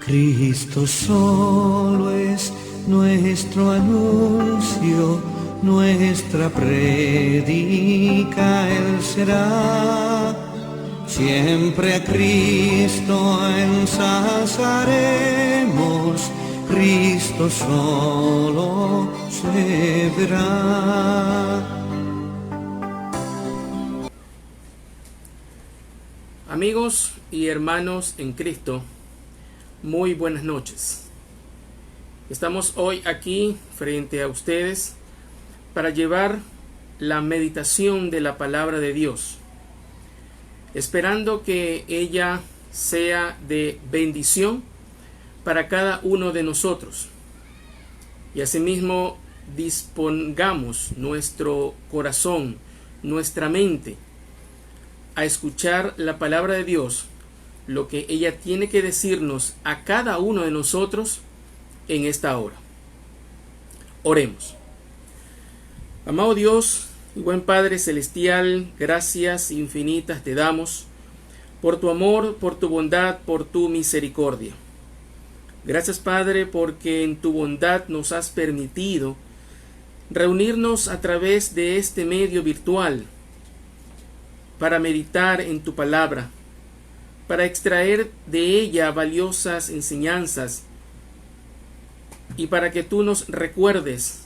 Cristo solo es nuestro anuncio, nuestra prédica Él será. Siempre a Cristo ensalzaremos, Cristo solo se verá. Amigos y hermanos en Cristo, muy buenas noches. Estamos hoy aquí frente a ustedes para llevar la meditación de la palabra de Dios, esperando que ella sea de bendición para cada uno de nosotros y asimismo dispongamos nuestro corazón, nuestra mente a escuchar la palabra de Dios, lo que ella tiene que decirnos a cada uno de nosotros en esta hora. Oremos. Amado Dios y buen Padre Celestial, gracias infinitas te damos por tu amor, por tu bondad, por tu misericordia. Gracias, Padre, porque en tu bondad nos has permitido reunirnos a través de este medio virtual para meditar en tu palabra, para extraer de ella valiosas enseñanzas y para que tú nos recuerdes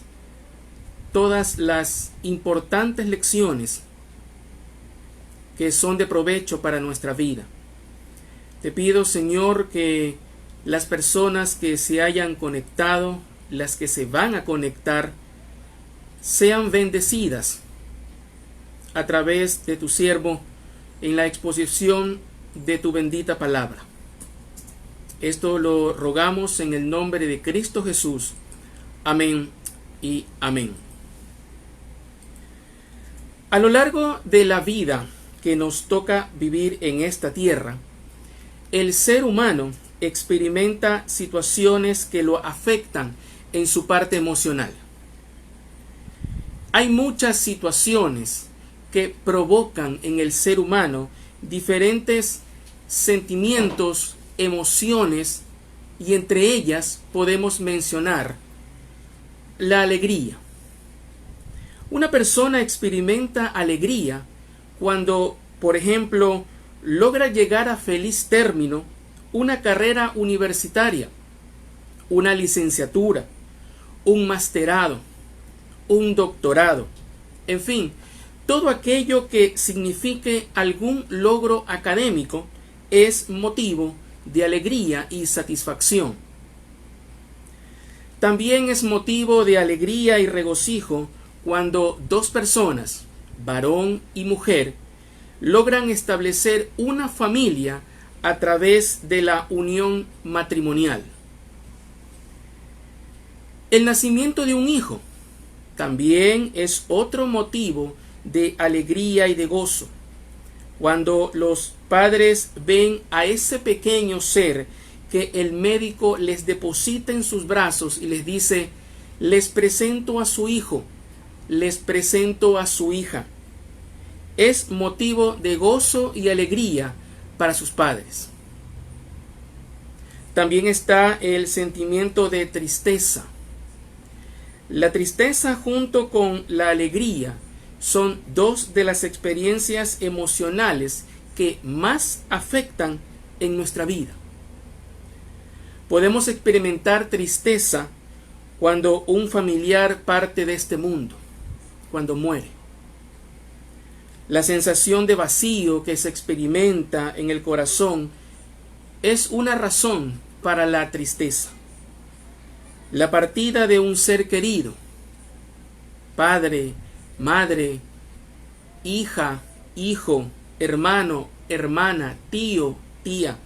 todas las importantes lecciones que son de provecho para nuestra vida. Te pido, Señor, que las personas que se hayan conectado, las que se van a conectar, sean bendecidas a través de tu siervo en la exposición de tu bendita palabra. Esto lo rogamos en el nombre de Cristo Jesús. Amén y amén. A lo largo de la vida que nos toca vivir en esta tierra, el ser humano experimenta situaciones que lo afectan en su parte emocional. Hay muchas situaciones que provocan en el ser humano diferentes sentimientos, emociones, y entre ellas podemos mencionar la alegría. Una persona experimenta alegría cuando, por ejemplo, logra llegar a feliz término una carrera universitaria, una licenciatura, un masterado, un doctorado, en fin, todo aquello que signifique algún logro académico es motivo de alegría y satisfacción. También es motivo de alegría y regocijo cuando dos personas, varón y mujer, logran establecer una familia a través de la unión matrimonial. El nacimiento de un hijo también es otro motivo de alegría y de gozo. Cuando los padres ven a ese pequeño ser que el médico les deposita en sus brazos y les dice: les presento a su hijo, les presento a su hija, es motivo de gozo y alegría para sus padres. También está el sentimiento de tristeza. La tristeza junto con la alegría son dos de las experiencias emocionales que más afectan en nuestra vida. Podemos experimentar tristeza cuando un familiar parte de este mundo, cuando muere. La sensación de vacío que se experimenta en el corazón es una razón para la tristeza. La partida de un ser querido, padre, madre, hija, hijo, hermano, hermana, tío, tía,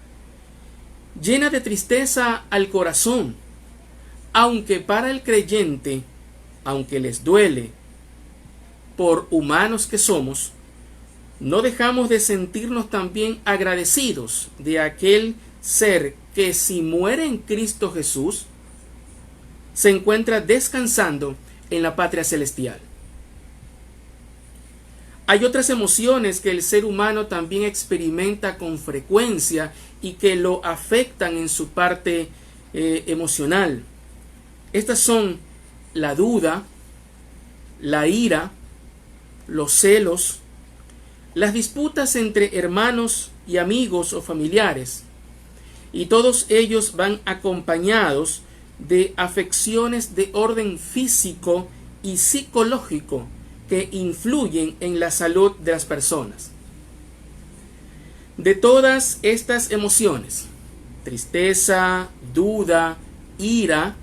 llena de tristeza al corazón, aunque para el creyente, aunque les duele, por humanos que somos, no dejamos de sentirnos también agradecidos de aquel ser que, si muere en Cristo Jesús, se encuentra descansando en la patria celestial. Hay otras emociones que el ser humano también experimenta con frecuencia y que lo afectan en su parte emocional. Estas son la duda, la ira, los celos, las disputas entre hermanos y amigos o familiares, y todos ellos van acompañados de afecciones de orden físico y psicológico que influyen en la salud de las personas. De todas estas emociones, tristeza, duda, ira,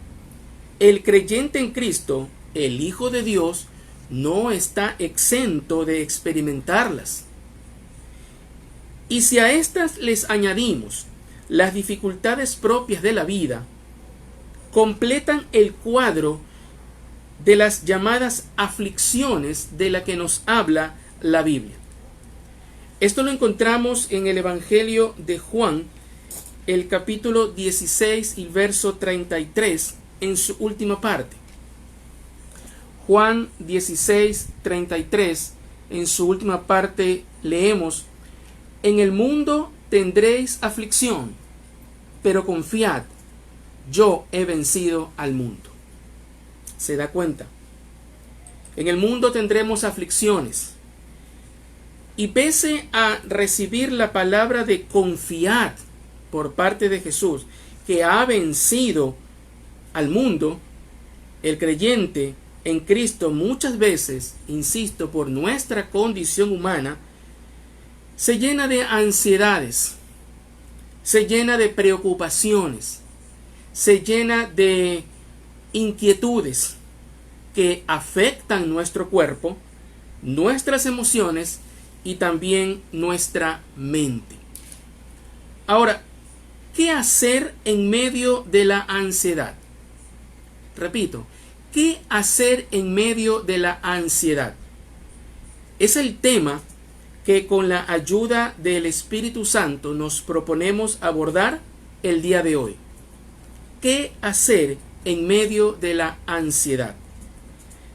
el creyente en Cristo, el Hijo de Dios, no está exento de experimentarlas. Y si a estas les añadimos las dificultades propias de la vida, completan el cuadro de las llamadas aflicciones de la que nos habla la Biblia. Esto lo encontramos en el Evangelio de Juan, el capítulo 16 y verso 33, en su última parte. Juan 16, 33, en su última parte leemos: en el mundo tendréis aflicción, pero confiad, yo he vencido al mundo. ¿Se da cuenta? En el mundo tendremos aflicciones. Y pese a recibir la palabra de confiad por parte de Jesús, que ha vencido al mundo, el creyente en Cristo muchas veces, insisto, por nuestra condición humana, se llena de ansiedades, se llena de preocupaciones, se llena de inquietudes que afectan nuestro cuerpo, nuestras emociones y también nuestra mente. Ahora, ¿qué hacer en medio de la ansiedad? Repito, ¿qué hacer en medio de la ansiedad? Es el tema que con la ayuda del Espíritu Santo nos proponemos abordar el día de hoy. ¿Qué hacer en medio de la ansiedad?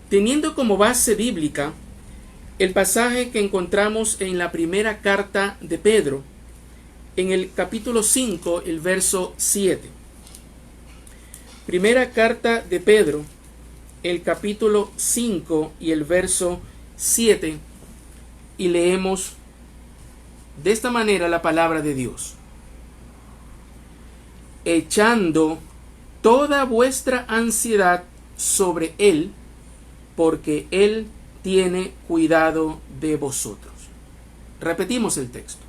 Teniendo como base bíblica el pasaje que encontramos en la primera carta de Pedro, en el capítulo 5, el verso 7. Primera carta de Pedro, el capítulo 5 y el verso 7, y leemos de esta manera la palabra de Dios: echando toda vuestra ansiedad sobre Él, porque Él tiene cuidado de vosotros. Repetimos el texto: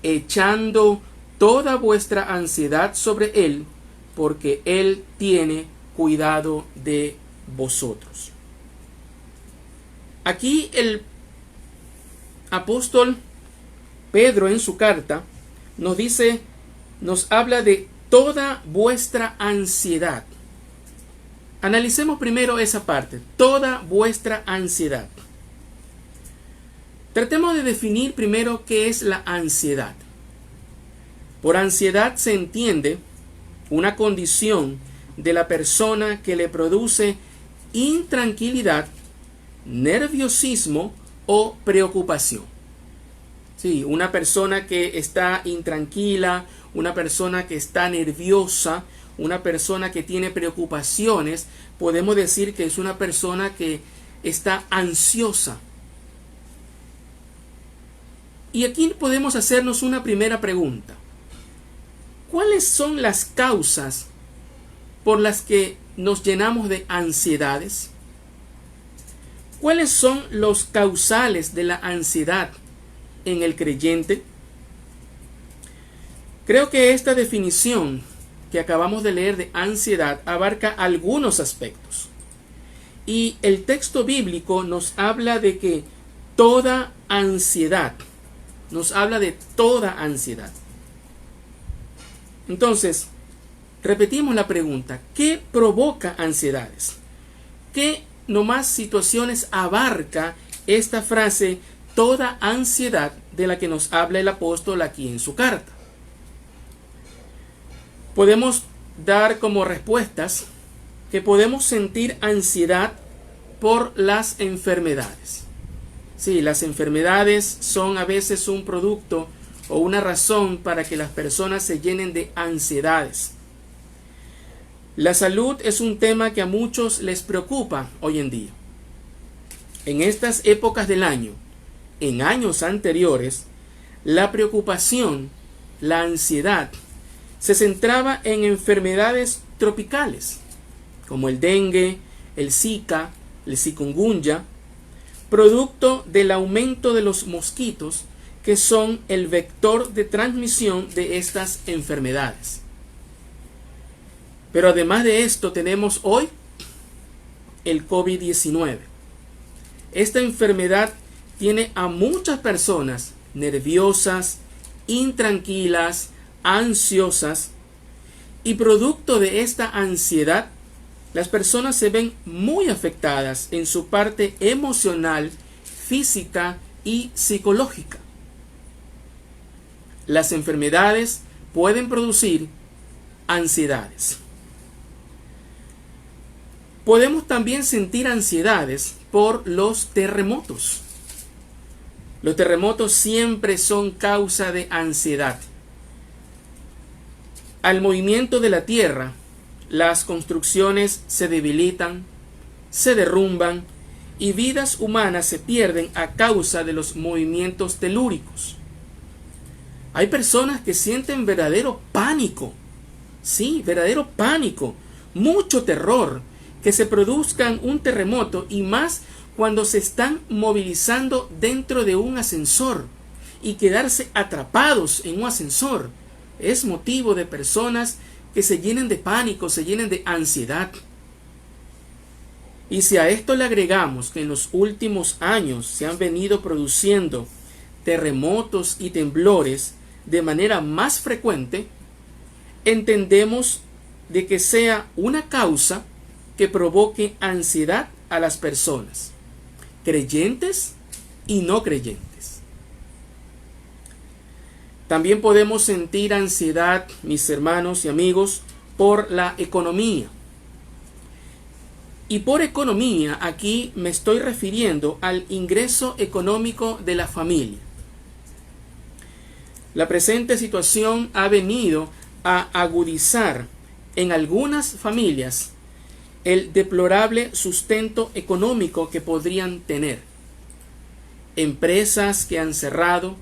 echando toda vuestra ansiedad sobre Él, porque Él tiene cuidado de vosotros. Aquí el apóstol Pedro en su carta nos habla de toda vuestra ansiedad. Analicemos primero esa parte, toda vuestra ansiedad. Tratemos de definir primero qué es la ansiedad. Por ansiedad se entiende una condición de la persona que le produce intranquilidad, nerviosismo o preocupación. Sí, una persona que está intranquila, una persona que está nerviosa, una persona que tiene preocupaciones, podemos decir que es una persona que está ansiosa. Y aquí podemos hacernos una primera pregunta: ¿cuáles son las causas por las que nos llenamos de ansiedades? ¿Cuáles son los causales de la ansiedad en el creyente? Creo que esta definición que acabamos de leer de ansiedad abarca algunos aspectos. Y el texto bíblico nos habla de que toda ansiedad, nos habla de toda ansiedad. Entonces, repetimos la pregunta: ¿qué provoca ansiedades? ¿Qué nomás situaciones abarca esta frase, toda ansiedad, de la que nos habla el apóstol aquí en su carta? Podemos dar como respuestas que podemos sentir ansiedad por las enfermedades. Sí, las enfermedades son a veces un producto o una razón para que las personas se llenen de ansiedades. La salud es un tema que a muchos les preocupa hoy en día. En estas épocas del año, en años anteriores, la preocupación, la ansiedad, se centraba en enfermedades tropicales, como el dengue, el Zika, el chikungunya, producto del aumento de los mosquitos, que son el vector de transmisión de estas enfermedades. Pero además de esto tenemos hoy el COVID-19. Esta enfermedad tiene a muchas personas nerviosas, intranquilas, ansiosas, y producto de esta ansiedad, las personas se ven muy afectadas en su parte emocional, física y psicológica. Las enfermedades pueden producir ansiedades. Podemos también sentir ansiedades por los terremotos. Los terremotos siempre son causa de ansiedad. Al movimiento de la tierra, las construcciones se debilitan, se derrumban y vidas humanas se pierden a causa de los movimientos telúricos. Hay personas que sienten verdadero pánico, sí, verdadero pánico, mucho terror, que se produzcan un terremoto, y más cuando se están movilizando dentro de un ascensor, y quedarse atrapados en un ascensor es motivo de personas que se llenen de pánico, se llenen de ansiedad. Y si a esto le agregamos que en los últimos años se han venido produciendo terremotos y temblores de manera más frecuente, entendemos de que sea una causa que provoque ansiedad a las personas, creyentes y no creyentes. También podemos sentir ansiedad, mis hermanos y amigos, por la economía. Y por economía aquí me estoy refiriendo al ingreso económico de la familia. La presente situación ha venido a agudizar en algunas familias el deplorable sustento económico que podrían tener. Empresas que han cerrado,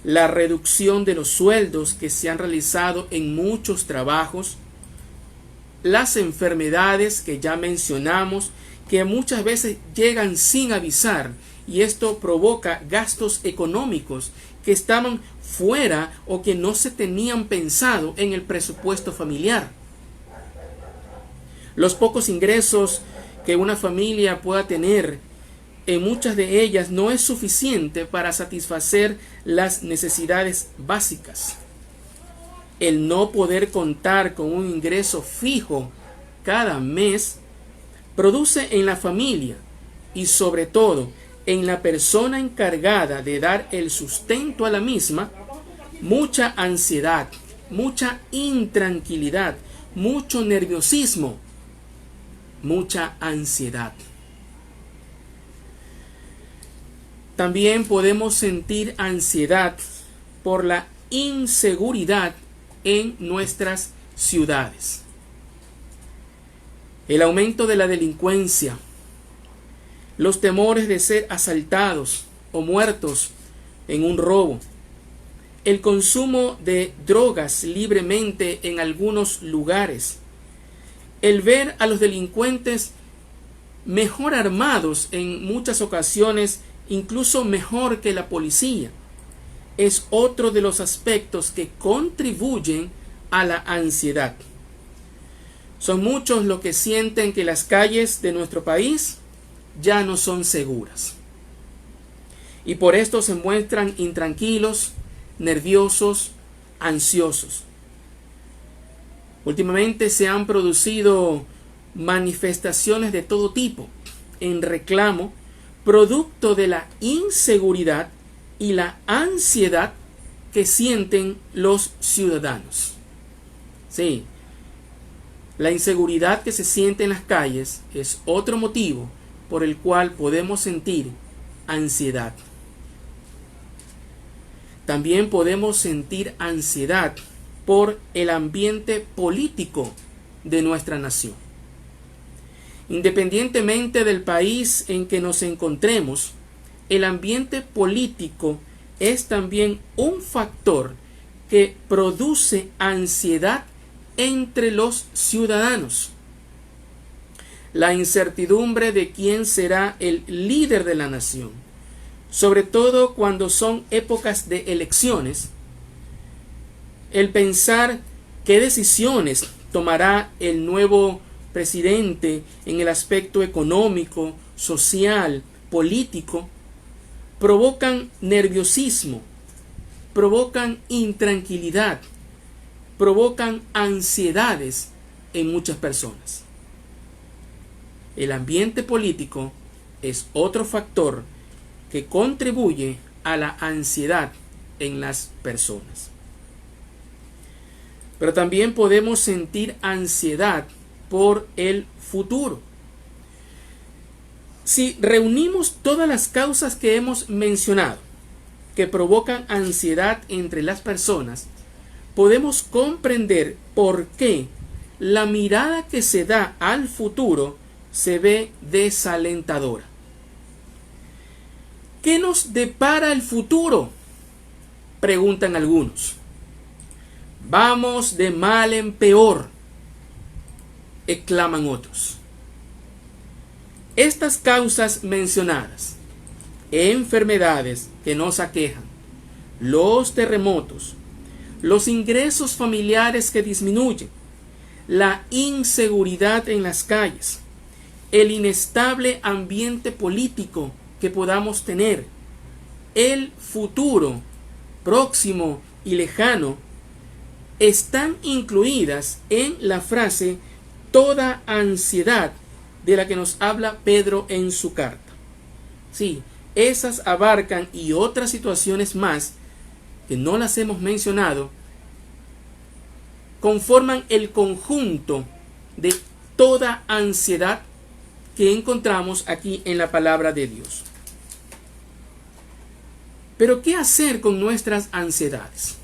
la reducción de los sueldos que se han realizado en muchos trabajos, las enfermedades que ya mencionamos, que muchas veces llegan sin avisar, y esto provoca gastos económicos que estaban fuera o que no se tenían pensado en el presupuesto familiar. Los pocos ingresos que una familia pueda tener, en muchas de ellas no es suficiente para satisfacer las necesidades básicas. El no poder contar con un ingreso fijo cada mes produce en la familia, y sobre todo en la persona encargada de dar el sustento a la misma, mucha ansiedad, mucha intranquilidad, mucho nerviosismo, mucha ansiedad. También podemos sentir ansiedad por la inseguridad en nuestras ciudades. El aumento de la delincuencia, los temores de ser asaltados o muertos en un robo, el consumo de drogas libremente en algunos lugares, el ver a los delincuentes mejor armados en muchas ocasiones, incluso mejor que la policía, es otro de los aspectos que contribuyen a la ansiedad. Son muchos los que sienten que las calles de nuestro país ya no son seguras, y por esto se muestran intranquilos, nerviosos, ansiosos. Últimamente se han producido manifestaciones de todo tipo en reclamo, producto de la inseguridad y la ansiedad que sienten los ciudadanos. Sí, la inseguridad que se siente en las calles es otro motivo por el cual podemos sentir ansiedad. También podemos sentir ansiedad por el ambiente político de nuestra nación. Independientemente del país en que nos encontremos, el ambiente político es también un factor que produce ansiedad entre los ciudadanos. La incertidumbre de quién será el líder de la nación, sobre todo cuando son épocas de elecciones, el pensar qué decisiones tomará el nuevo presidente en el aspecto económico, social, político, provocan nerviosismo, provocan intranquilidad, provocan ansiedades en muchas personas. El ambiente político es otro factor que contribuye a la ansiedad en las personas. Pero también podemos sentir ansiedad por el futuro. Si reunimos todas las causas que hemos mencionado que provocan ansiedad entre las personas, podemos comprender por qué la mirada que se da al futuro se ve desalentadora. ¿Qué nos depara el futuro?, preguntan algunos. Vamos de mal en peor, exclaman otros. Estas causas mencionadas, enfermedades que nos aquejan, los terremotos, los ingresos familiares que disminuyen, la inseguridad en las calles, el inestable ambiente político que podamos tener, el futuro próximo y lejano, están incluidas en la frase toda ansiedad de la que nos habla Pedro en su carta. Sí, esas abarcan y otras situaciones más que no las hemos mencionado, conforman el conjunto de toda ansiedad que encontramos aquí en la palabra de Dios. Pero ¿qué hacer con nuestras ansiedades?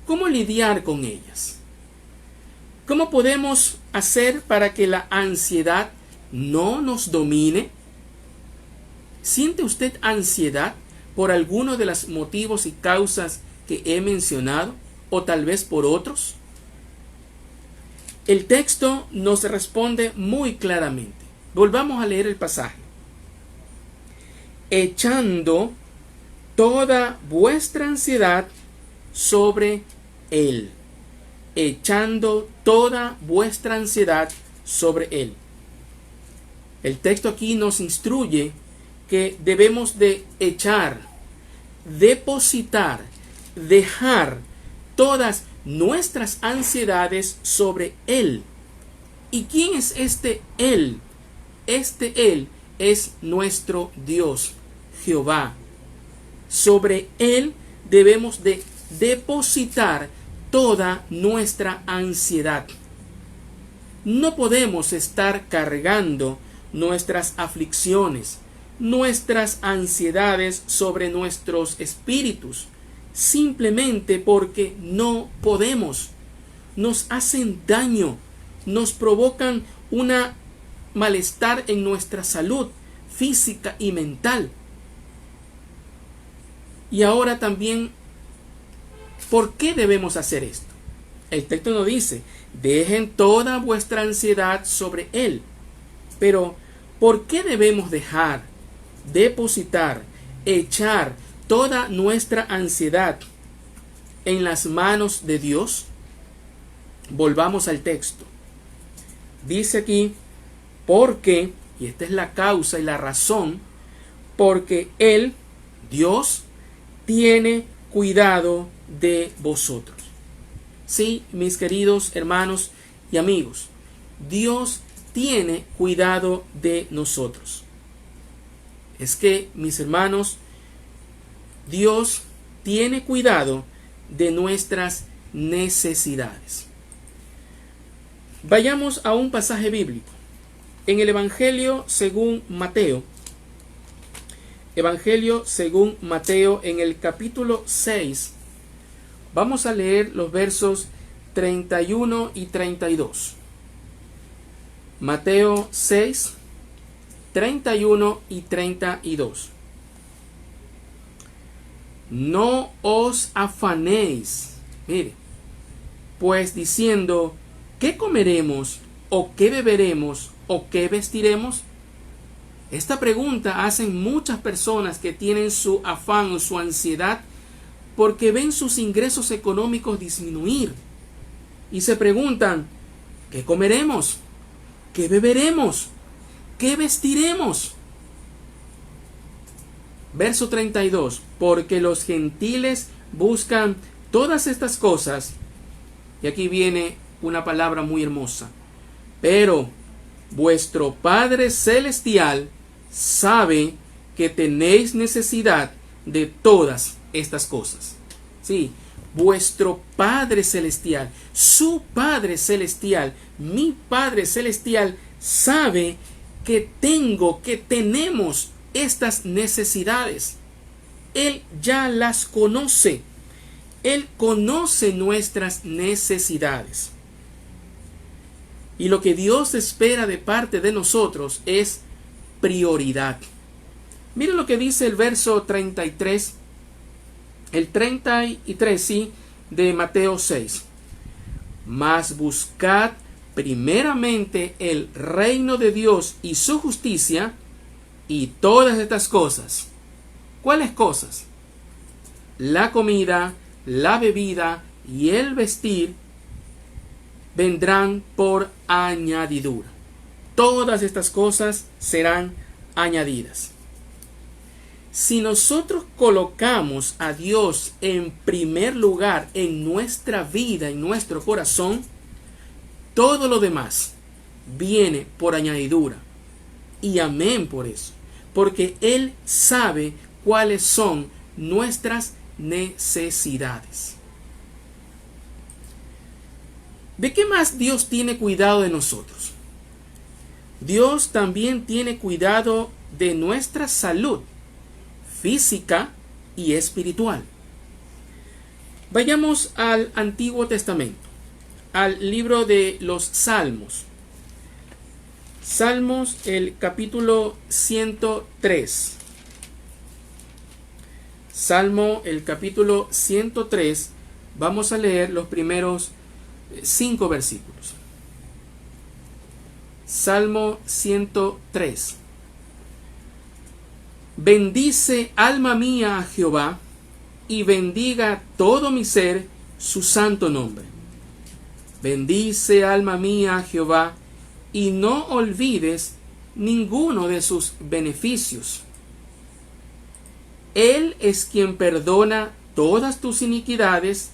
¿Cómo lidiar con ellas? ¿Cómo podemos hacer para que la ansiedad no nos domine? ¿Siente usted ansiedad por alguno de los motivos y causas que he mencionado, o tal vez por otros? El texto nos responde muy claramente. Volvamos a leer el pasaje. Echando toda vuestra ansiedad sobre Él. Echando toda vuestra ansiedad sobre Él. El texto aquí nos instruye que debemos de echar, depositar, dejar todas nuestras ansiedades sobre Él. ¿Y quién es este Él? Este Él es nuestro Dios, Jehová. Sobre Él debemos de depositar toda nuestra ansiedad. No podemos estar cargando nuestras aflicciones, nuestras ansiedades sobre nuestros espíritus, simplemente porque no podemos. Nos hacen daño, nos provocan una malestar en nuestra salud física y mental. Y ahora también, ¿por qué debemos hacer esto? El texto nos dice, dejen toda vuestra ansiedad sobre Él. Pero, ¿por qué debemos dejar, depositar, echar toda nuestra ansiedad en las manos de Dios? Volvamos al texto. Dice aquí, porque, y esta es la causa y la razón, porque Él, Dios, tiene cuidado de vosotros. Sí, mis queridos hermanos y amigos, Dios tiene cuidado de nosotros. Es que, mis hermanos, Dios tiene cuidado de nuestras necesidades. Vayamos a un pasaje bíblico. En el Evangelio según Mateo, Evangelio según Mateo, en el capítulo 6. Vamos a leer los versos 31 y 32. Mateo 6, 31 y 32. No os afanéis, mire, pues diciendo, ¿qué comeremos? ¿O qué beberemos? ¿O qué vestiremos? Esta pregunta hacen muchas personas que tienen su afán o su ansiedad porque ven sus ingresos económicos disminuir y se preguntan, ¿qué comeremos? ¿Qué beberemos? ¿Qué vestiremos? Verso 32. Porque los gentiles buscan todas estas cosas. Y aquí viene una palabra muy hermosa. Pero vuestro Padre Celestial sabe que tenéis necesidad de todas estas cosas. Sí, vuestro Padre Celestial, su Padre Celestial, mi Padre Celestial sabe que tenemos estas necesidades. Él ya las conoce. Él conoce nuestras necesidades. Y lo que Dios espera de parte de nosotros es prioridad. Miren lo que dice el verso 33. El 33, sí, de Mateo 6. Mas buscad primeramente el reino de Dios y su justicia, y todas estas cosas. ¿Cuáles cosas? La comida, la bebida y el vestir vendrán por añadidura. Todas estas cosas serán añadidas. Si nosotros colocamos a Dios en primer lugar en nuestra vida, en nuestro corazón, todo lo demás viene por añadidura. Y amén por eso. Porque Él sabe cuáles son nuestras necesidades. ¿De qué más Dios tiene cuidado de nosotros? Dios también tiene cuidado de nuestra salud física y espiritual. Vayamos al Antiguo Testamento, al libro de los Salmos. Salmos, el capítulo 103. Salmo, el capítulo 103. Vamos a leer los primeros 5 versículos. Salmo 103. Bendice, alma mía, a Jehová, y bendiga todo mi ser su santo nombre. Bendice, alma mía, a Jehová, y no olvides ninguno de sus beneficios. Él es quien perdona todas tus iniquidades.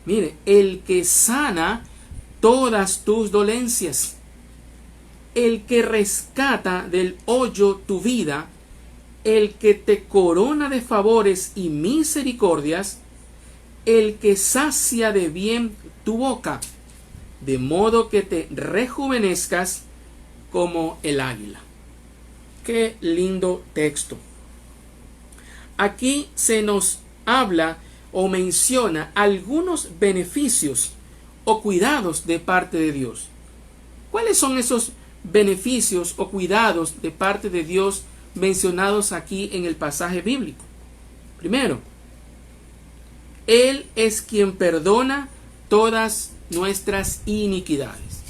Mire, el que sana todas tus dolencias. El que rescata del hoyo tu vida. El que te corona de favores y misericordias. El que sacia de bien tu boca, de modo que te rejuvenezcas como el águila. Qué lindo texto. Aquí se nos habla o menciona algunos beneficios o cuidados de parte de Dios. ¿Cuáles son esos beneficios o cuidados de parte de Dios mencionados aquí en el pasaje bíblico? Primero, Él es quien perdona todas nuestras iniquidades.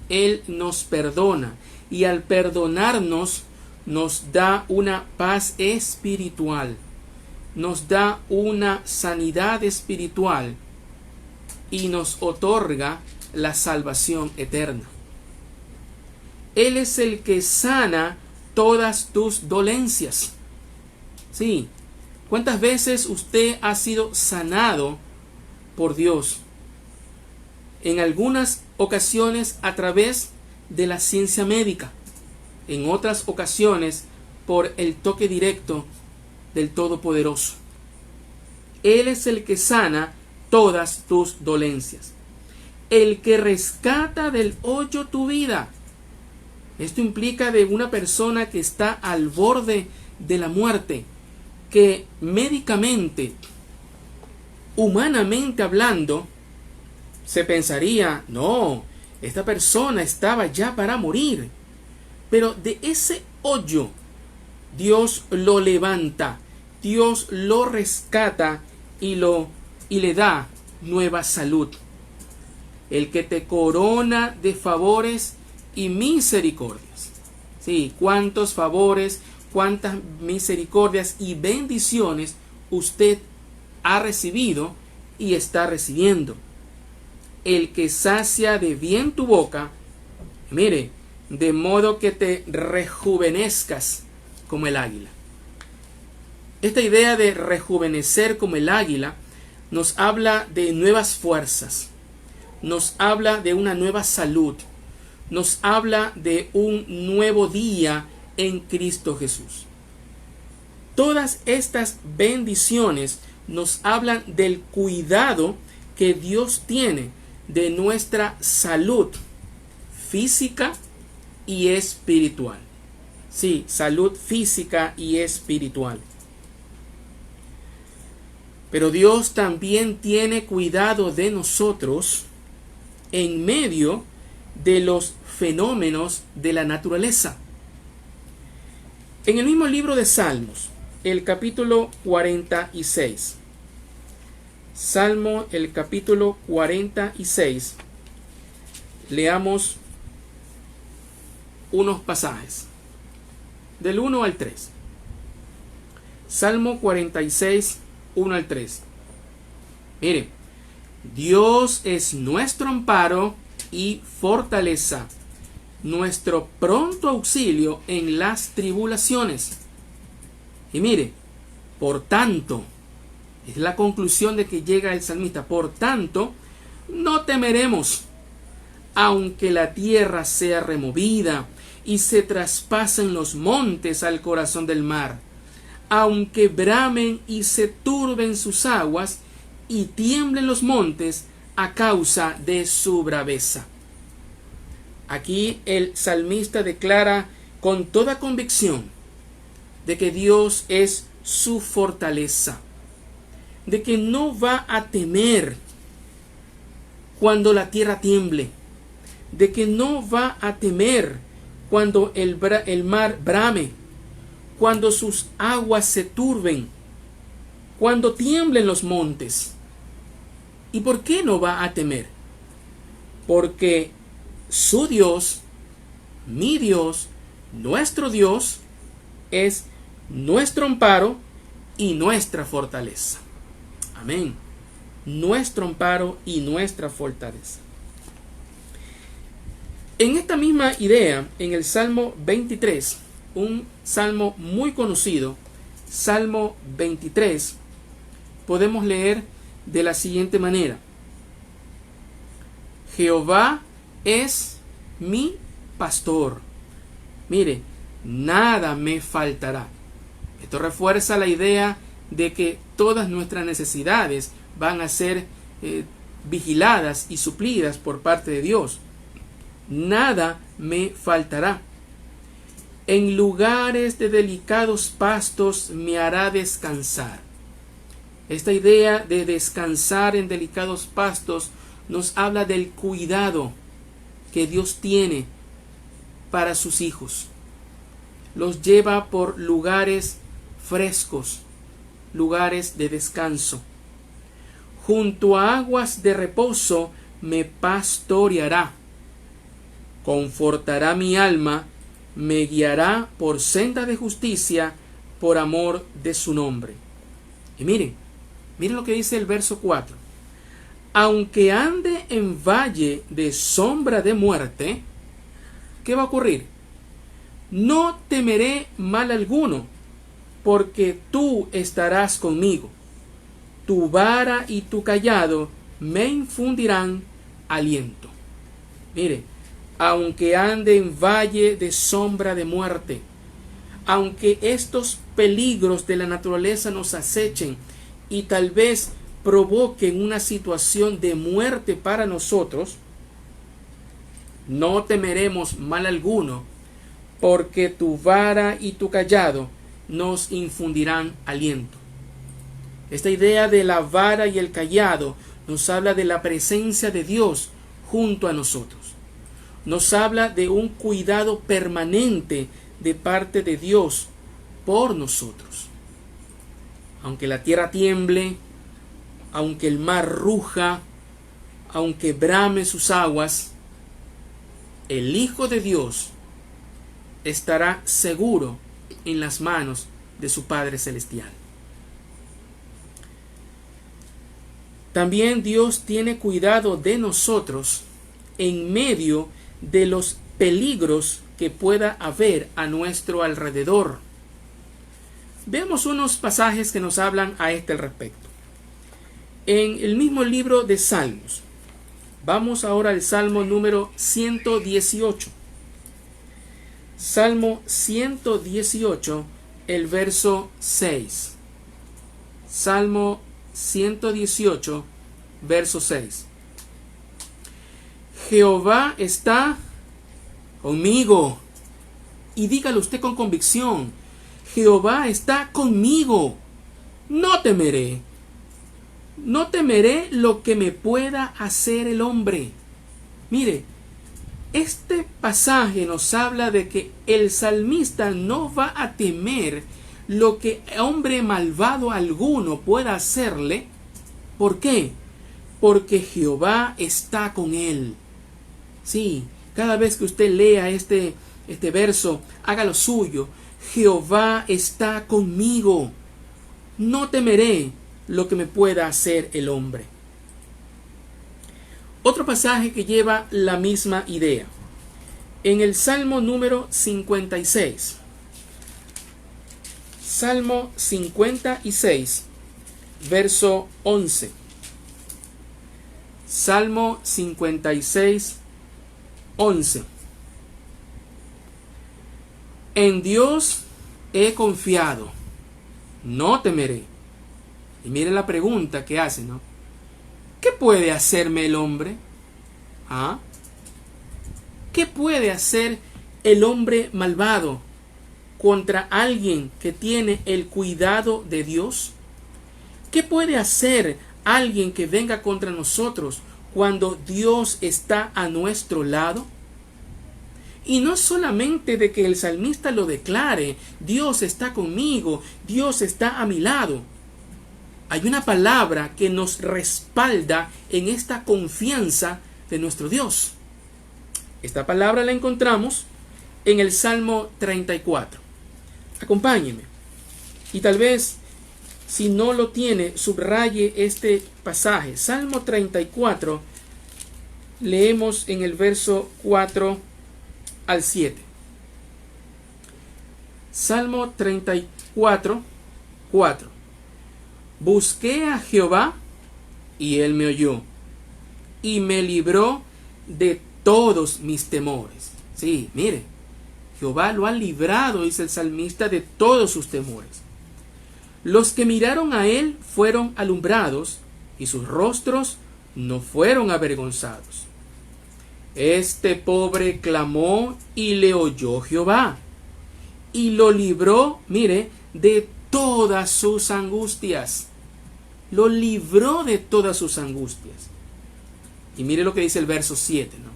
Él nos perdona, y al perdonarnos nos da una paz espiritual, nos da una sanidad espiritual y nos otorga la salvación eterna. Él es el que sana todas tus dolencias. Sí, ¿cuántas veces usted ha sido sanado por Dios? En algunas ocasiones a través de la ciencia médica, en otras ocasiones por el toque directo del Todopoderoso. Él es el que sana todas tus dolencias, el que rescata del hoyo tu vida. Esto implica de una persona que está al borde de la muerte, que médicamente, humanamente hablando, se pensaría, no, esta persona estaba ya para morir. Pero de ese hoyo, Dios lo levanta, Dios lo rescata y le da nueva salud. El que te corona de favores y misericordias. Sí, cuántos favores, cuántas misericordias y bendiciones usted ha recibido y está recibiendo. El que sacia de bien tu boca, mire, de modo que te rejuvenezcas como el águila. Esta idea de rejuvenecer como el águila nos habla de nuevas fuerzas, nos habla de una nueva salud, nos habla de un nuevo día en Cristo Jesús. Todas estas bendiciones nos hablan del cuidado que Dios tiene de nuestra salud física y espiritual. Sí, salud física y espiritual. Pero Dios también tiene cuidado de nosotros en medio de los fenómenos de la naturaleza. En el mismo libro de Salmos, el capítulo 46. Salmo, el capítulo 46. Leamos unos pasajes. Del 1 al 3. Salmo 46, 1 al 3. Mire, Dios es nuestro amparo y fortaleza, nuestro pronto auxilio en las tribulaciones. Y mire, por tanto, es la conclusión de que llega el salmista, por tanto, no temeremos, aunque la tierra sea removida y se traspasen los montes al corazón del mar, aunque bramen y se turben sus aguas y tiemblen los montes a causa de su braveza. Aquí el salmista declara con toda convicción de que Dios es su fortaleza, de que no va a temer cuando la tierra tiemble, de que no va a temer cuando el mar brame, cuando sus aguas se turben, cuando tiemblen los montes. ¿Y por qué no va a temer? Porque su Dios, mi Dios, nuestro Dios, es nuestro amparo y nuestra fortaleza. Amén. Nuestro amparo y nuestra fortaleza. En esta misma idea, en el Salmo 23, un salmo muy conocido, Salmo 23, podemos leer de la siguiente manera: Jehová es mi pastor. Mire, nada me faltará. Esto refuerza la idea de que todas nuestras necesidades van a ser vigiladas y suplidas por parte de Dios. Nada me faltará. En lugares de delicados pastos me hará descansar. Esta idea de descansar en delicados pastos nos habla del cuidado que Dios tiene para sus hijos. Los lleva por lugares frescos, lugares de descanso. Junto a aguas de reposo me pastoreará. Confortará mi alma, me guiará por senda de justicia, por amor de su nombre. Y miren lo que dice el verso 4. Aunque ande en valle de sombra de muerte, ¿qué va a ocurrir? No temeré mal alguno, porque tú estarás conmigo. Tu vara y tu cayado me infundirán aliento. Mire, aunque ande en valle de sombra de muerte, aunque estos peligros de la naturaleza nos acechen y tal vez provoquen una situación de muerte para nosotros, no temeremos mal alguno, porque tu vara y tu cayado nos infundirán aliento. Esta idea de la vara y el cayado nos habla de la presencia de Dios junto a nosotros. Nos habla de un cuidado permanente de parte de Dios por nosotros. Aunque la tierra tiemble, aunque el mar ruja, aunque brame sus aguas, el Hijo de Dios estará seguro en las manos de su Padre Celestial. También Dios tiene cuidado de nosotros en medio de los peligros que pueda haber a nuestro alrededor. Veamos unos pasajes que nos hablan a este respecto. En el mismo libro de Salmos, vamos ahora al Salmo número 118. Salmo 118, el verso 6. Salmo 118, verso 6. Jehová está conmigo. Y dígalo usted con convicción. Jehová está conmigo. No temeré. No temeré lo que me pueda hacer el hombre. Mire, este pasaje nos habla de que el salmista no va a temer lo que hombre malvado alguno pueda hacerle. ¿Por qué? Porque Jehová está con él. Sí, cada vez que usted lea este verso, haga lo suyo. Jehová está conmigo. No temeré lo que me pueda hacer el hombre. Otro pasaje que lleva la misma idea. En el Salmo número 56. Salmo 56, verso 11. Salmo 56, 11. En Dios he confiado, no temeré. Y mire la pregunta que hace, ¿no? ¿Qué puede hacerme el hombre? ¿Ah? ¿Qué puede hacer el hombre malvado contra alguien que tiene el cuidado de Dios? ¿Qué puede hacer alguien que venga contra nosotros cuando Dios está a nuestro lado? Y no solamente de que el salmista lo declare, Dios está conmigo, Dios está a mi lado. Hay una palabra que nos respalda en esta confianza de nuestro Dios. Esta palabra la encontramos en el Salmo 34. Acompáñeme. Y tal vez, si no lo tiene, subraye este pasaje. Salmo 34, leemos en el verso 4 al 7. Salmo 34, 4. Busqué a Jehová y él me oyó y me libró de todos mis temores. Sí, mire, Jehová lo ha librado, dice el salmista, de todos sus temores. Los que miraron a él fueron alumbrados y sus rostros no fueron avergonzados. Este pobre clamó y le oyó Jehová y lo libró, mire, de todas sus angustias. Lo libró de todas sus angustias. Y mire lo que dice el verso 7, ¿no?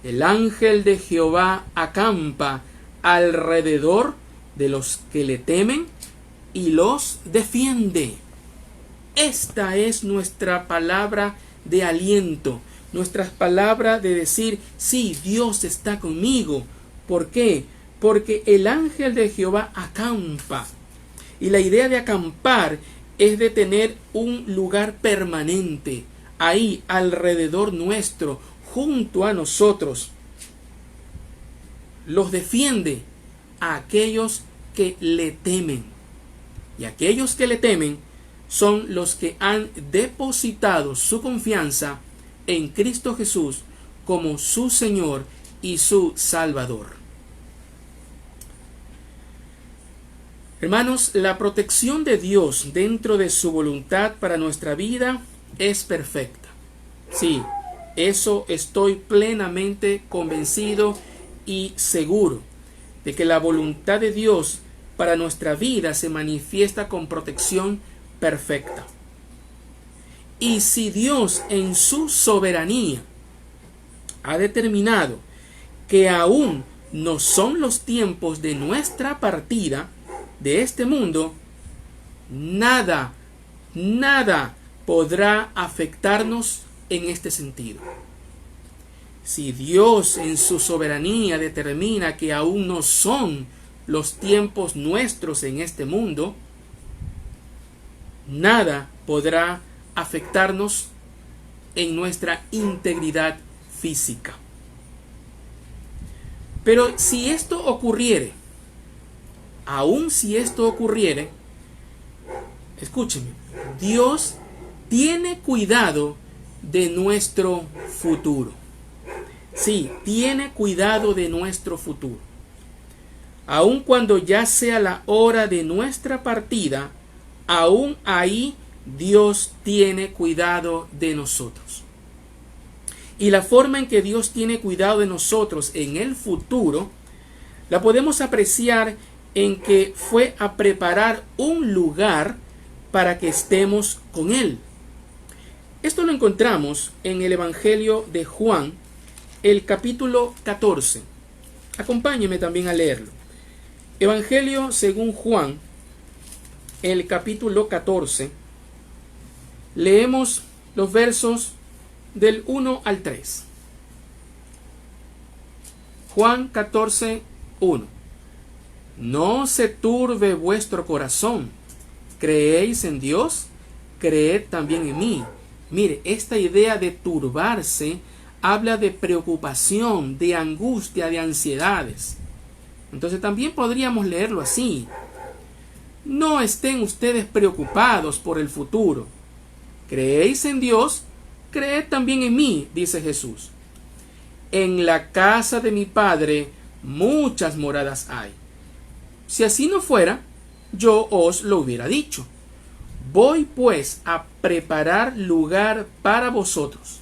El ángel de Jehová acampa alrededor de los que le temen y los defiende. Esta es nuestra palabra de aliento, nuestra palabra de decir, sí, Dios está conmigo. ¿Por qué? Porque el ángel de Jehová acampa. Y la idea de acampar es de tener un lugar permanente ahí alrededor nuestro, junto a nosotros. Los defiende a aquellos que le temen. Y aquellos que le temen son los que han depositado su confianza en Cristo Jesús como su Señor y su Salvador. Hermanos, la protección de Dios dentro de su voluntad para nuestra vida es perfecta. Sí, eso estoy plenamente convencido y seguro de que la voluntad de Dios para nuestra vida se manifiesta con protección perfecta. Y si Dios en su soberanía ha determinado que aún no son los tiempos de nuestra partida de este mundo, nada podrá afectarnos en este sentido. Si Dios en su soberanía determina que aún no son los tiempos nuestros en este mundo, nada podrá afectarnos en nuestra integridad física. Pero si esto ocurriere, aun si esto ocurriere, escúcheme, Dios tiene cuidado de nuestro futuro. Sí, tiene cuidado de nuestro futuro. Aun cuando ya sea la hora de nuestra partida, aún ahí Dios tiene cuidado de nosotros. Y la forma en que Dios tiene cuidado de nosotros en el futuro, la podemos apreciar en que fue a preparar un lugar para que estemos con Él. Esto lo encontramos en el Evangelio de Juan, el capítulo 14. Acompáñeme también a leerlo. Evangelio según Juan, el capítulo 14. Leemos los versos del 1 al 3. Juan 14, 1. No se turbe vuestro corazón. ¿Creéis en Dios? Creed también en mí. Mire, esta idea de turbarse habla de preocupación, de angustia, de ansiedades. Entonces también podríamos leerlo así. No estén ustedes preocupados por el futuro. ¿Creéis en Dios? Creed también en mí, dice Jesús. En la casa de mi Padre muchas moradas hay. Si así no fuera, yo os lo hubiera dicho. Voy pues a preparar lugar para vosotros.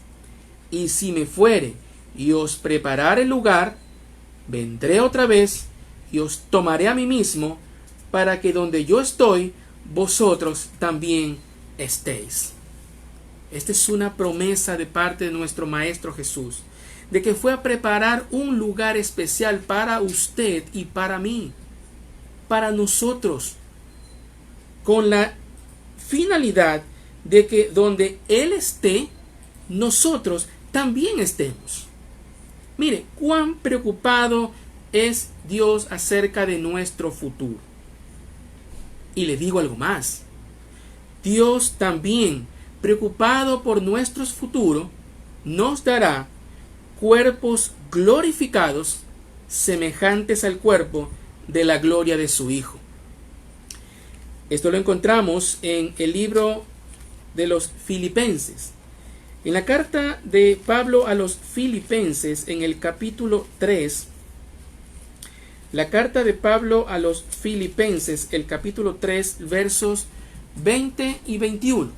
Y si me fuere y os preparare lugar, vendré otra vez y os tomaré a mí mismo, para que donde yo estoy, vosotros también estéis. Esta es una promesa de parte de nuestro Maestro Jesús, de que fue a preparar un lugar especial para usted y para mí, para nosotros, con la finalidad de que donde Él esté, nosotros también estemos. Mire, cuán preocupado es Dios acerca de nuestro futuro. Y le digo algo más. Dios también, preocupado por nuestro futuro, nos dará cuerpos glorificados semejantes al cuerpo de la gloria de su Hijo. Esto lo encontramos en el libro de los Filipenses. En la carta de Pablo a los Filipenses, en el capítulo 3, la carta de Pablo a los Filipenses, el capítulo 3, versos 20 y 21.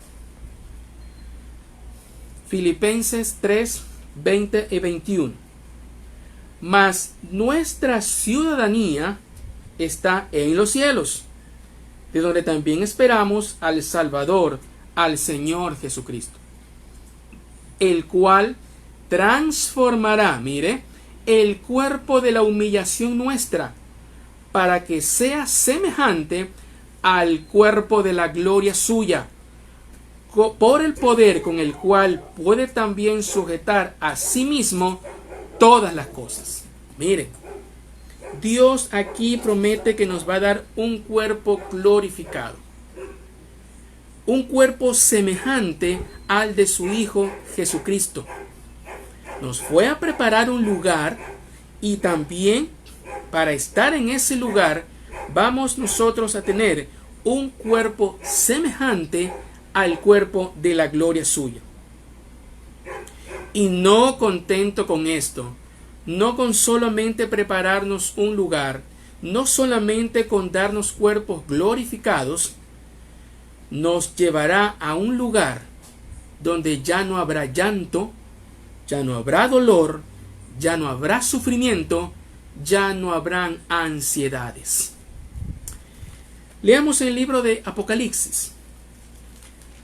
Filipenses 3, 20 y 21. Mas nuestra ciudadanía está en los cielos, de donde también esperamos al Salvador, al Señor Jesucristo, el cual transformará, mire, el cuerpo de la humillación nuestra, para que sea semejante al cuerpo de la gloria suya, por el poder con el cual puede también sujetar a sí mismo todas las cosas. Mire, Dios aquí promete que nos va a dar un cuerpo glorificado, un cuerpo semejante al de su Hijo Jesucristo. Nos fue a preparar un lugar, y también para estar en ese lugar vamos nosotros a tener un cuerpo semejante al cuerpo de la gloria suya. Y no contento con esto, no con solamente prepararnos un lugar, no solamente con darnos cuerpos glorificados, nos llevará a un lugar donde ya no habrá llanto, ya no habrá dolor, ya no habrá sufrimiento, ya no habrán ansiedades. Leamos el libro de Apocalipsis.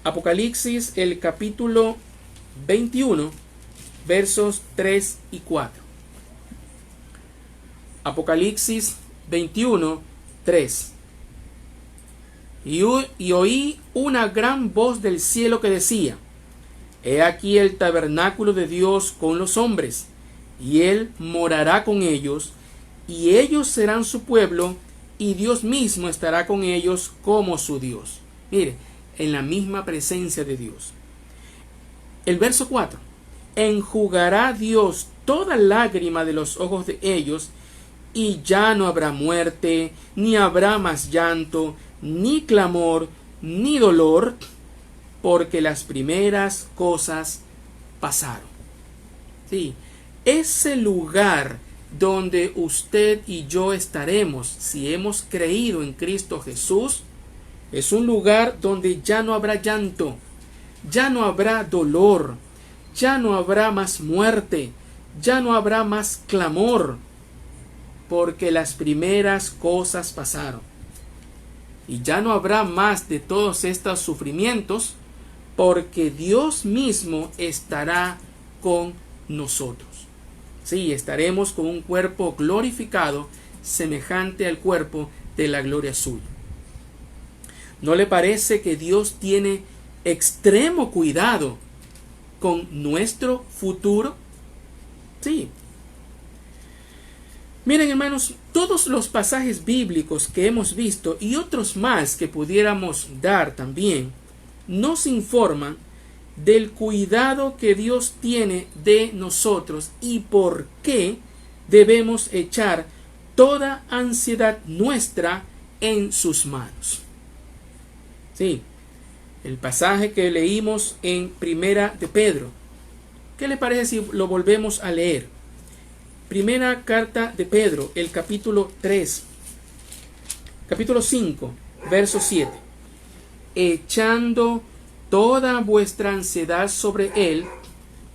Apocalipsis, el capítulo 21, versos 3 y 4. Apocalipsis 21, 3. Y oí una gran voz del cielo que decía: He aquí el tabernáculo de Dios con los hombres, y Él morará con ellos, y ellos serán su pueblo, y Dios mismo estará con ellos como su Dios. Mire, en la misma presencia de Dios. El verso 4. Enjugará Dios toda lágrima de los ojos de ellos, y ya no habrá muerte, ni habrá más llanto, ni clamor, ni dolor, porque las primeras cosas pasaron. Sí, ese lugar donde usted y yo estaremos si hemos creído en Cristo Jesús es un lugar donde ya no habrá llanto, ya no habrá dolor, ya no habrá más muerte, ya no habrá más clamor, porque las primeras cosas pasaron. Y ya no habrá más de todos estos sufrimientos, porque Dios mismo estará con nosotros. Sí, estaremos con un cuerpo glorificado, semejante al cuerpo de la gloria suya. ¿No le parece que Dios tiene extremo cuidado con nuestro futuro? Sí. Miren, hermanos, todos los pasajes bíblicos que hemos visto y otros más que pudiéramos dar también nos informan del cuidado que Dios tiene de nosotros y por qué debemos echar toda ansiedad nuestra en sus manos. Sí, el pasaje que leímos en Primera de Pedro. ¿Qué le parece si lo volvemos a leer? Primera carta de Pedro, el capítulo 5, verso 7. Echando toda vuestra ansiedad sobre Él,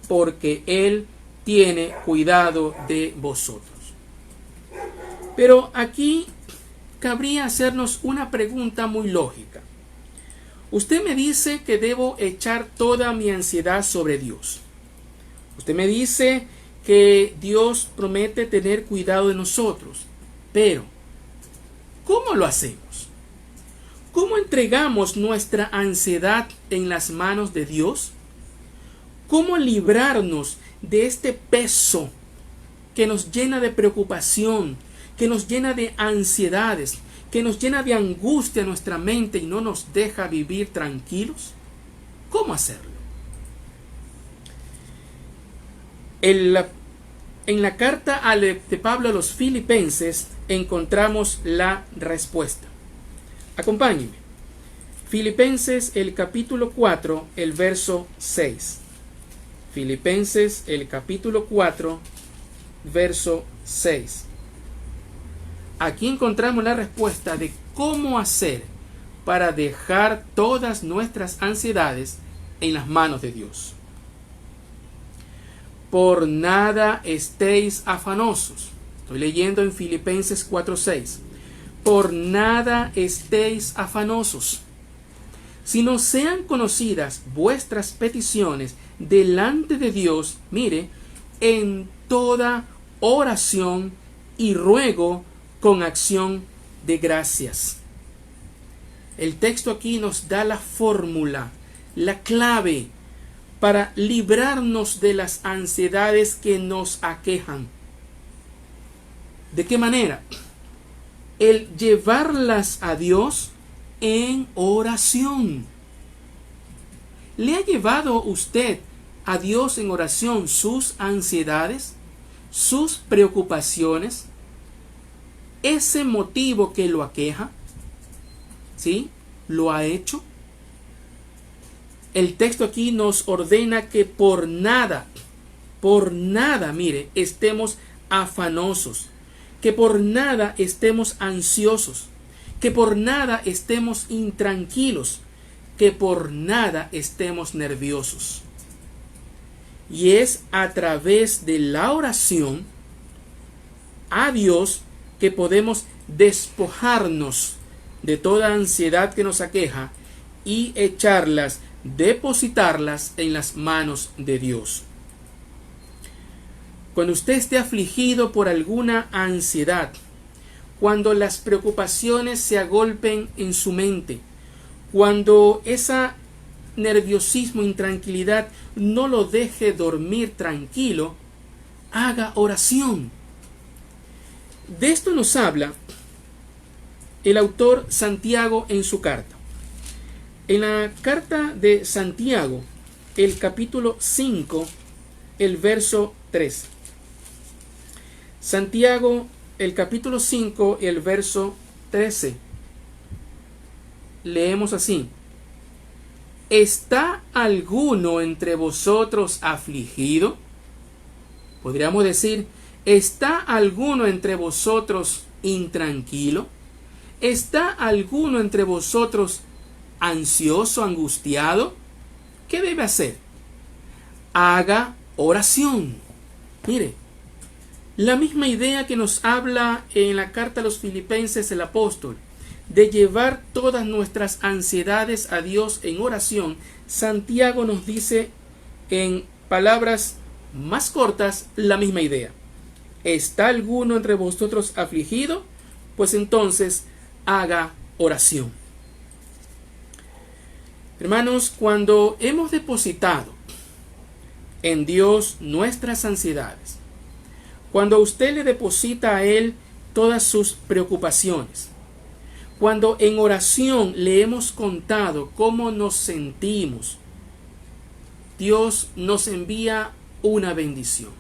porque Él tiene cuidado de vosotros. Pero aquí cabría hacernos una pregunta muy lógica. Usted me dice que debo echar toda mi ansiedad sobre Dios. Usted me dice que Dios promete tener cuidado de nosotros. Pero, ¿cómo lo hacemos? ¿Cómo entregamos nuestra ansiedad en las manos de Dios? ¿Cómo librarnos de este peso que nos llena de preocupación, que nos llena de ansiedades, que nos llena de angustia nuestra mente y no nos deja vivir tranquilos? ¿Cómo hacerlo? En la carta de Pablo a los Filipenses encontramos la respuesta. Acompáñenme. Filipenses el capítulo 4, el verso 6. Filipenses el capítulo 4, verso 6. Aquí encontramos la respuesta de cómo hacer para dejar todas nuestras ansiedades en las manos de Dios. Por nada estéis afanosos. Estoy leyendo en Filipenses 4:6. Por nada estéis afanosos, sino sean conocidas vuestras peticiones delante de Dios, mire, en toda oración y ruego con acción de gracias. El texto aquí nos da la fórmula, la clave para librarnos de las ansiedades que nos aquejan. ¿De qué manera? El llevarlas a Dios en oración. ¿Le ha llevado usted a Dios en oración sus ansiedades, sus preocupaciones, ese motivo que lo aqueja? ¿Sí? ¿Lo ha hecho? El texto aquí nos ordena que por nada, mire, estemos afanosos, que por nada estemos ansiosos, que por nada estemos intranquilos, que por nada estemos nerviosos. Y es a través de la oración a Dios que podemos despojarnos de toda ansiedad que nos aqueja y echarlas, depositarlas en las manos de Dios. Cuando usted esté afligido por alguna ansiedad, cuando las preocupaciones se agolpen en su mente, cuando esa nerviosismo, intranquilidad no lo deje dormir tranquilo, haga oración. De esto nos habla el autor Santiago en su carta. En la carta de Santiago, el capítulo 5, el verso 3. Santiago, el capítulo 5, el verso 13. Leemos así: ¿está alguno entre vosotros afligido? Podríamos decir, ¿está alguno entre vosotros intranquilo? ¿Está alguno entre vosotros ansioso, angustiado? ¿Qué debe hacer? Haga oración. Mire, la misma idea que nos habla en la carta a los Filipenses el apóstol, de llevar todas nuestras ansiedades a Dios en oración, Santiago nos dice en palabras más cortas la misma idea. ¿Está alguno entre vosotros afligido? Pues entonces haga oración. Hermanos, cuando hemos depositado en Dios nuestras ansiedades, cuando usted le deposita a Él todas sus preocupaciones, cuando en oración le hemos contado cómo nos sentimos, Dios nos envía una bendición.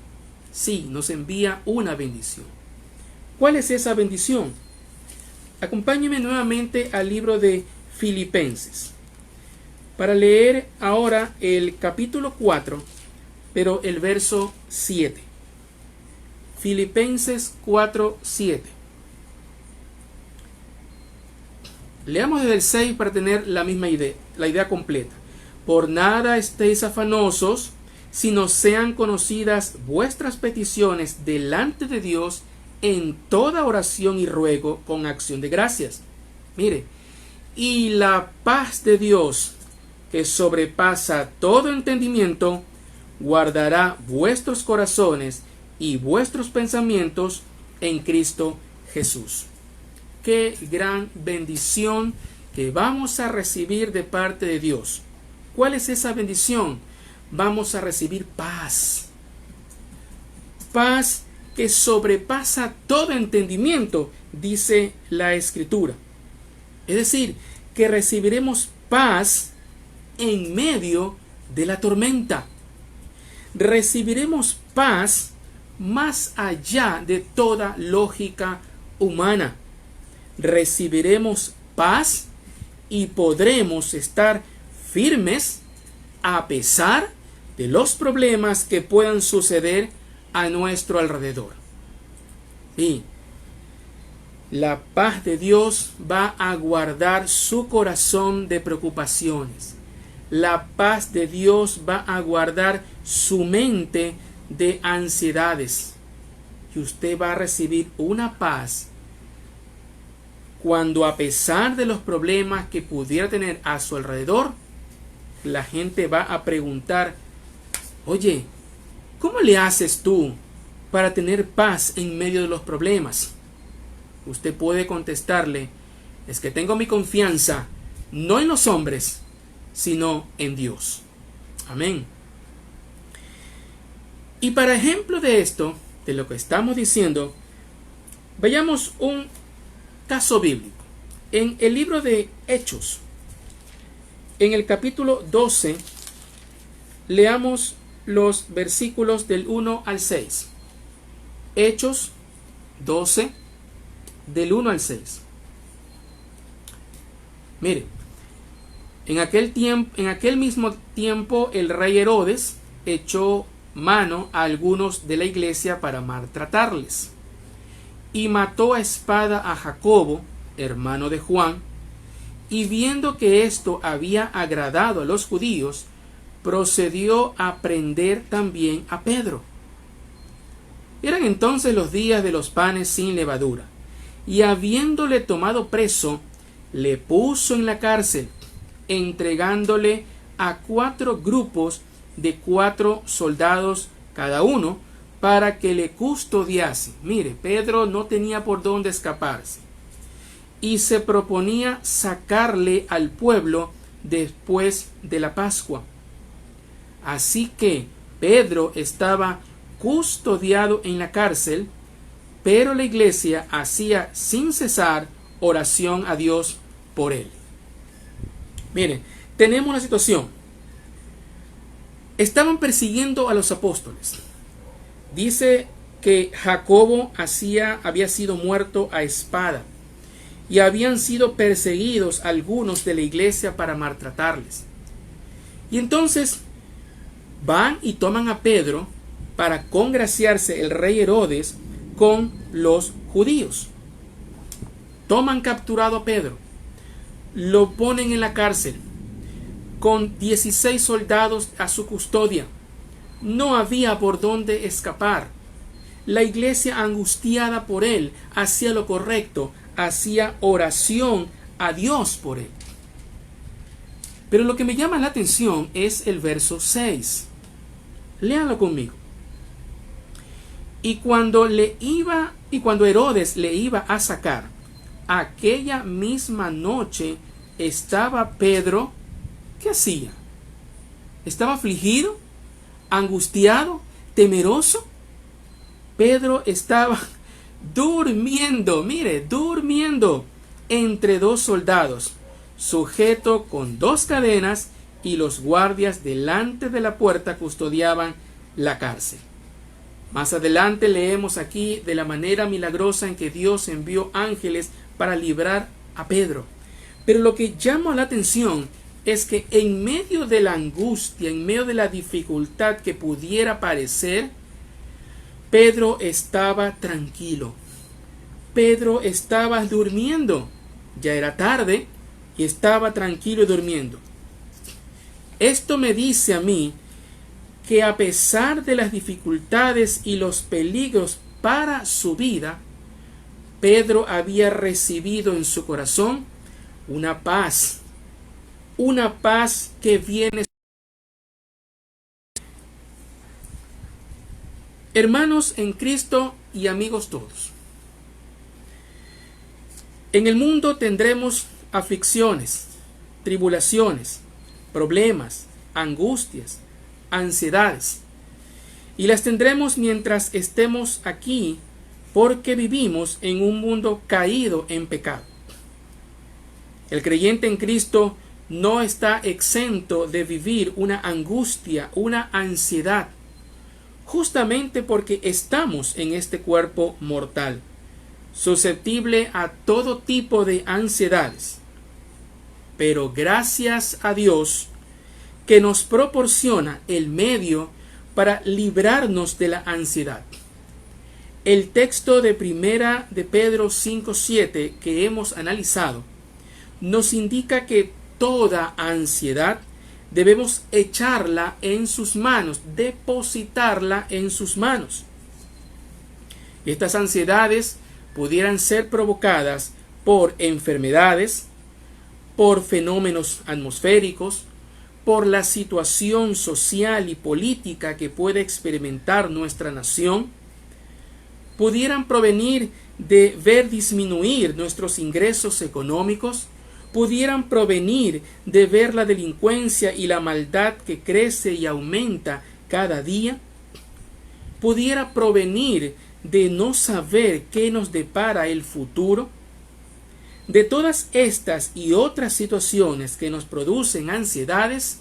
Sí, nos envía una bendición. ¿Cuál es esa bendición? Acompáñeme nuevamente al libro de Filipenses para leer ahora el capítulo 4, pero el verso 7. Filipenses 4, 7. Leamos desde el 6 para tener la misma idea, la idea completa. Por nada estéis afanosos, sino sean conocidas vuestras peticiones delante de Dios en toda oración y ruego con acción de gracias. Mire, y la paz de Dios, que sobrepasa todo entendimiento, guardará vuestros corazones y vuestros pensamientos en Cristo Jesús. Qué gran bendición que vamos a recibir de parte de Dios. ¿Cuál es esa bendición? Vamos a recibir paz. Paz que sobrepasa todo entendimiento, dice la Escritura. Es decir, que recibiremos paz en medio de la tormenta. Recibiremos paz más allá de toda lógica humana. Recibiremos paz y podremos estar firmes a pesar de los problemas que puedan suceder a nuestro alrededor. Sí, la paz de Dios va a guardar su corazón de preocupaciones. La paz de Dios va a guardar su mente de ansiedades. Y usted va a recibir una paz cuando, a pesar de los problemas que pudiera tener a su alrededor, la gente va a preguntar: oye, ¿cómo le haces tú para tener paz en medio de los problemas? Usted puede contestarle: es que tengo mi confianza no en los hombres, sino en Dios. Amén. Y para ejemplo de esto, de lo que estamos diciendo, veamos un caso bíblico. En el libro de Hechos, en el capítulo 12, leamos los versículos del 1 al 6. Hechos 12, del 1 al 6. Mire, en aquel mismo tiempo el rey Herodes echó mano a algunos de la iglesia para maltratarles, y mató a espada a Jacobo, hermano de Juan, y viendo que esto había agradado a los judíos, procedió a prender también a Pedro. Eran entonces los días de los panes sin levadura, y habiéndole tomado preso, le puso en la cárcel, entregándole a 4 grupos de 4 soldados cada uno para que le custodiase. Mire, Pedro no tenía por dónde escaparse y se proponía sacarle al pueblo después de la Pascua. Así que Pedro estaba custodiado en la cárcel, pero la iglesia hacía sin cesar oración a Dios por él. Miren, tenemos una situación. Estaban persiguiendo a los apóstoles. Dice que Jacobo había sido muerto a espada y habían sido perseguidos algunos de la iglesia para maltratarles. Y entonces van y toman a Pedro para congraciarse el rey Herodes con los judíos. Toman capturado a Pedro, lo ponen en la cárcel con 16 soldados a su custodia. No había por dónde escapar. La iglesia, angustiada por él, hacía lo correcto, hacía oración a Dios por él. Pero lo que me llama la atención es el verso 6. Léanlo conmigo. Y cuando Herodes le iba a sacar, aquella misma noche estaba Pedro. ¿Qué hacía? ¿Estaba afligido? ¿Angustiado? ¿Temeroso? Pedro estaba durmiendo, durmiendo entre 2 soldados, sujeto con 2 cadenas, y los guardias delante de la puerta custodiaban la cárcel. Más adelante leemos aquí de la manera milagrosa en que Dios envió ángeles para librar a Pedro. Pero lo que llama la atención es que en medio de la angustia, en medio de la dificultad que pudiera parecer, Pedro estaba tranquilo. Pedro estaba durmiendo. Ya era tarde y estaba tranquilo y durmiendo. Esto me dice a mí que a pesar de las dificultades y los peligros para su vida, Pedro había recibido en su corazón una paz que viene. Hermanos en Cristo y amigos todos, en el mundo tendremos aflicciones, tribulaciones, problemas, angustias, ansiedades, y las tendremos mientras estemos aquí, porque vivimos en un mundo caído en pecado. El creyente en Cristo no está exento de vivir una angustia, una ansiedad, justamente porque estamos en este cuerpo mortal, susceptible a todo tipo de ansiedades. Pero gracias a Dios que nos proporciona el medio para librarnos de la ansiedad. El texto de Primera de Pedro 5:7 que hemos analizado nos indica que toda ansiedad debemos echarla en sus manos, depositarla en sus manos. Estas ansiedades pudieran ser provocadas por enfermedades, por fenómenos atmosféricos, por la situación social y política que puede experimentar nuestra nación, pudieran provenir de ver disminuir nuestros ingresos económicos, pudieran provenir de ver la delincuencia y la maldad que crece y aumenta cada día, pudiera provenir de no saber qué nos depara el futuro. De todas estas y otras situaciones que nos producen ansiedades,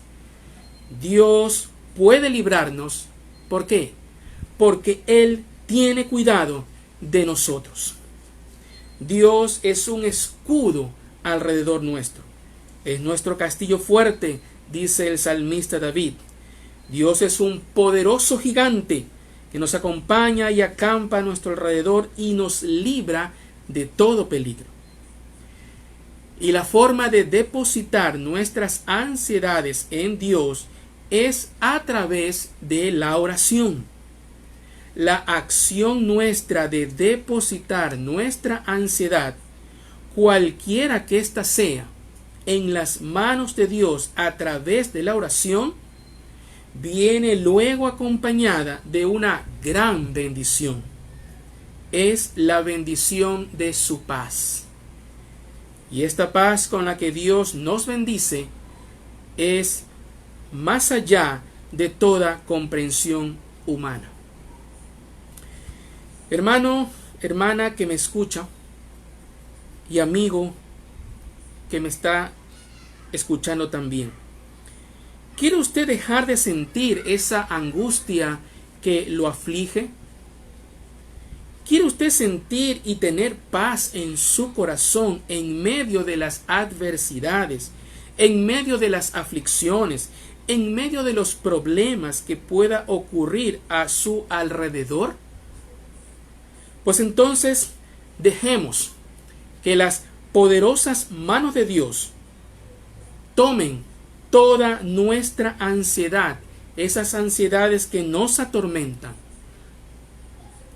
Dios puede librarnos. ¿Por qué? Porque Él tiene cuidado de nosotros. Dios es un escudo alrededor nuestro. Es nuestro castillo fuerte, dice el salmista David. Dios es un poderoso gigante que nos acompaña y acampa a nuestro alrededor y nos libra de todo peligro. Y la forma de depositar nuestras ansiedades en Dios es a través de la oración. La acción nuestra de depositar nuestra ansiedad cualquiera que ésta sea, en las manos de Dios a través de la oración, viene luego acompañada de una gran bendición. Es la bendición de su paz. Y esta paz con la que Dios nos bendice es más allá de toda comprensión humana. Hermano, hermana que me escucha, y amigo que me está escuchando también, ¿quiere usted dejar de sentir esa angustia que lo aflige? ¿Quiere usted sentir y tener paz en su corazón en medio de las adversidades, en medio de las aflicciones, en medio de los problemas que pueda ocurrir a su alrededor? Pues entonces dejemos que las poderosas manos de Dios tomen toda nuestra ansiedad, esas ansiedades que nos atormentan,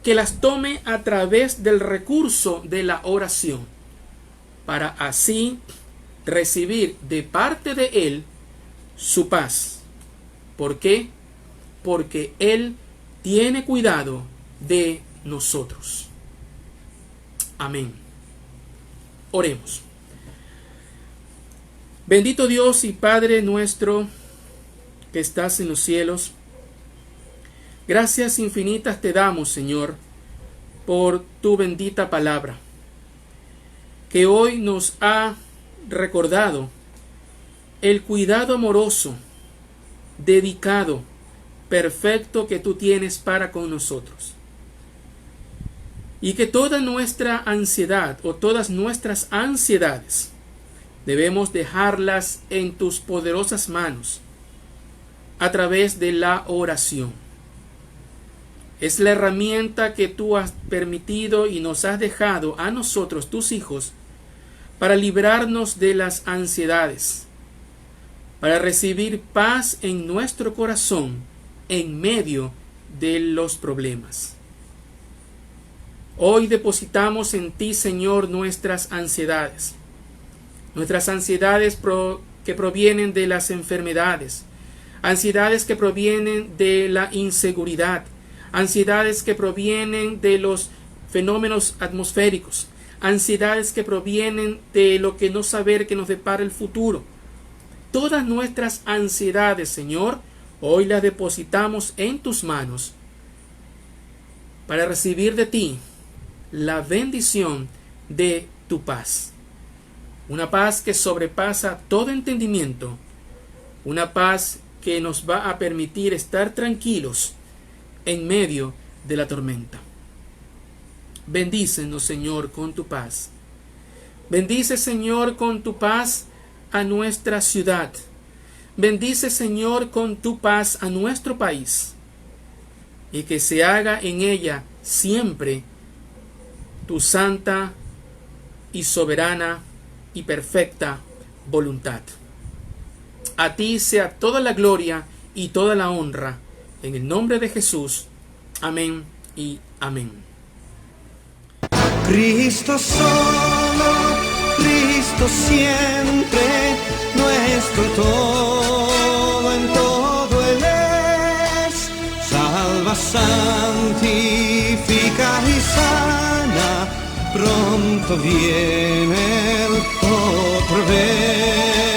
que las tome a través del recurso de la oración, para así recibir de parte de Él su paz. ¿Por qué? Porque Él tiene cuidado de nosotros. Amén. Oremos. Bendito Dios y Padre nuestro que estás en los cielos, gracias infinitas te damos, Señor, por tu bendita palabra, que hoy nos ha recordado el cuidado amoroso, dedicado, perfecto que tú tienes para con nosotros. Y que toda nuestra ansiedad o todas nuestras ansiedades debemos dejarlas en tus poderosas manos a través de la oración. Es la herramienta que tú has permitido y nos has dejado a nosotros, tus hijos, para librarnos de las ansiedades, para recibir paz en nuestro corazón en medio de los problemas. Hoy depositamos en ti, Señor, nuestras ansiedades que provienen de las enfermedades, ansiedades que provienen de la inseguridad, ansiedades que provienen de los fenómenos atmosféricos, ansiedades que provienen de lo que no saber que nos depara el futuro. Todas nuestras ansiedades, Señor, hoy las depositamos en tus manos para recibir de ti la bendición de tu paz. Una paz que sobrepasa todo entendimiento, una paz que nos va a permitir estar tranquilos en medio de la tormenta. Bendícenos, Señor, con tu paz. Bendice, Señor, con tu paz a nuestra ciudad. Bendice, Señor, con tu paz a nuestro país. Y que se haga en ella siempre tu santa y soberana y perfecta voluntad. A ti sea toda la gloria y toda la honra, en el nombre de Jesús. Amén y amén. Cristo solo, Cristo siempre, nuestro todo, en todo Él es. Salva, santifica y sana, pronto viene Él otra vez.